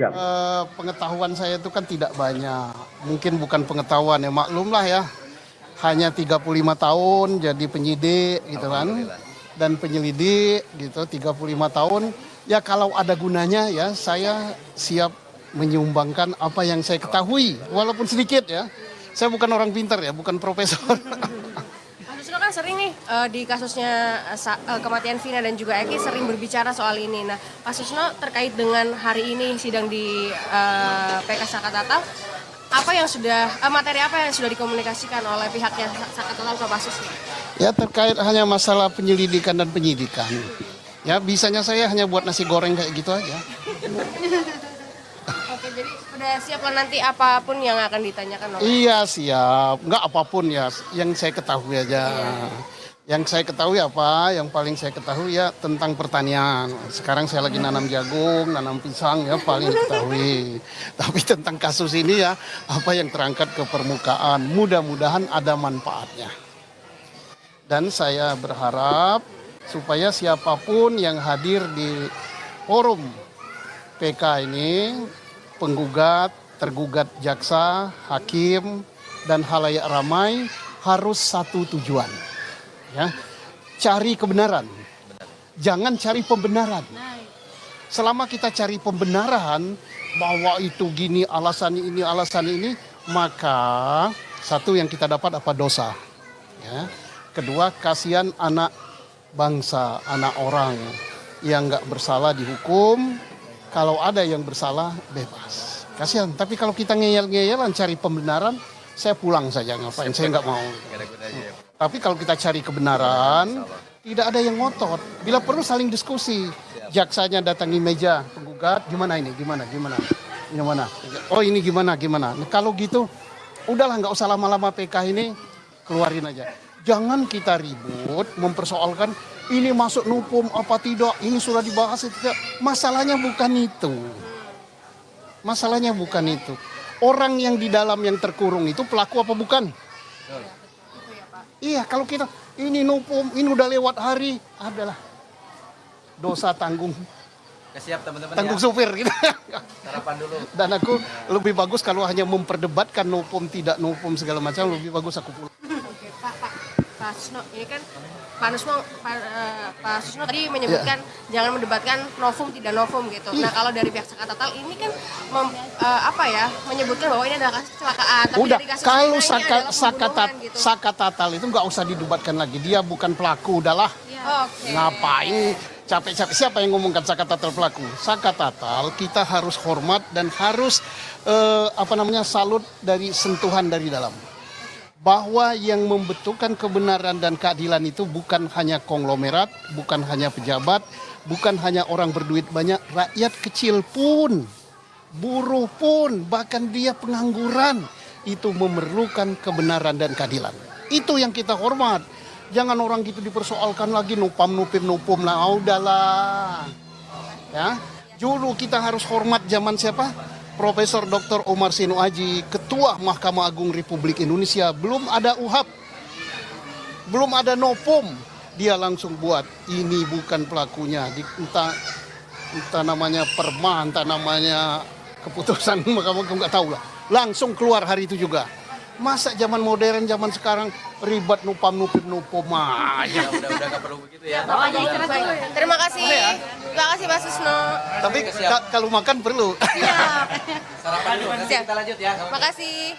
Ya. Pengetahuan saya itu kan tidak banyak. Mungkin bukan pengetahuan ya, maklumlah ya. Hanya 35 tahun jadi penyidik gitu kan. Dan penyelidik gitu 35 tahun. Ya kalau ada gunanya ya saya siap menyumbangkan apa yang saya ketahui. Walaupun sedikit ya. Saya bukan orang pintar ya, bukan profesor. Mas Susno kan sering nih di kasusnya kematian Vina dan juga Eki sering berbicara soal ini. Nah, Pak Susno terkait dengan hari ini sidang di PK Sakatatal, apa yang sudah materi apa yang sudah dikomunikasikan oleh pihaknya Sakatatal ke Pak Susno? Ya terkait hanya masalah penyelidikan dan penyidikan. Ya bisanya saya hanya buat nasi goreng kayak gitu aja. Oke, jadi sudah siap lah nanti apapun yang akan ditanyakan oleh. Iya siap, nggak apapun ya, yang saya ketahui aja. Yang saya ketahui apa, yang paling saya ketahui ya tentang pertanian. Sekarang saya lagi nanam jagung, nanam pisang ya paling ketahui. Tapi tentang kasus ini ya, apa yang terangkat ke permukaan, mudah-mudahan ada manfaatnya. Dan saya berharap supaya siapapun yang hadir di forum PK ini, penggugat, tergugat jaksa, hakim, dan halayak ramai harus satu tujuan. Ya, cari kebenaran. Jangan cari pembenaran. Selama kita cari pembenaran bahwa itu gini, alasan ini, maka satu yang kita dapat apa dosa. Ya. Kedua, kasihan anak bangsa, anak orang yang nggak bersalah dihukum. Kalau ada yang bersalah, bebas. Kasihan. Tapi kalau kita ngeyel-ngeyelan cari pembenaran, saya pulang saja. Ngapain? Saya nggak mau. Tapi kalau kita cari kebenaran, tidak ada yang ngotot. Bila perlu saling diskusi. Jaksanya datangi meja penggugat, gimana ini? Gimana? Oh ini gimana? Nah, kalau gitu, udahlah nggak usah lama-lama PK ini, keluarin aja. Jangan kita ribut, mempersoalkan ini masuk nupum apa tidak, ini sudah dibahas tidak. Masalahnya bukan itu. Orang yang di dalam yang terkurung itu pelaku apa bukan? Iya, kalau kita ini nupum, ini udah lewat hari, adalah dosa tanggung. Siap teman-teman Tanggung ya. supir gitu. Sarapan dulu. Dan aku lebih bagus kalau hanya memperdebatkan nupum tidak nupum segala macam, lebih bagus aku pulang. Oke, Pak Susno, ini kan Pak Susno tadi menyebutkan jangan mendebatkan novum tidak novum gitu. Nah, kalau dari pihak Sakatatal ini kan menyebutkan bahwa ini adalah kasus kecelakaan. Tapi Udah, dari kasus kalau Vina ini adalah pembunuhan gitu. Sakatatal itu nggak usah didebatkan lagi. Dia bukan pelaku, udahlah. Oke. Ngapain capek-capek? Siapa yang ngomongkan Sakatatal pelaku? Sakatatal kita harus hormat dan harus salut dari sentuhan dari dalam. Bahwa yang membentukkan kebenaran dan keadilan itu bukan hanya konglomerat, bukan hanya pejabat, bukan hanya orang berduit banyak, rakyat kecil pun, buruh pun, bahkan dia pengangguran, itu memerlukan kebenaran dan keadilan. Itu yang kita hormat. Jangan orang gitu dipersoalkan lagi nupum lah, udahlah. Ya, dulu kita harus hormat zaman siapa? Profesor Dr. Omar Sinu Aji, Ketua Mahkamah Agung Republik Indonesia, belum ada UHAP, belum ada nopum, dia langsung buat ini bukan pelakunya, entah namanya perma, entah namanya keputusan Mahkamah Agung, nggak tahu lah, langsung keluar hari itu juga. Masa zaman modern, zaman sekarang ribet nupum aja. Udah nggak perlu begitu ya. Terima kasih Pak Susno. Tapi kalau makan perlu. Siap. Sarapan dulu, nanti kita lanjut ya. Makasih.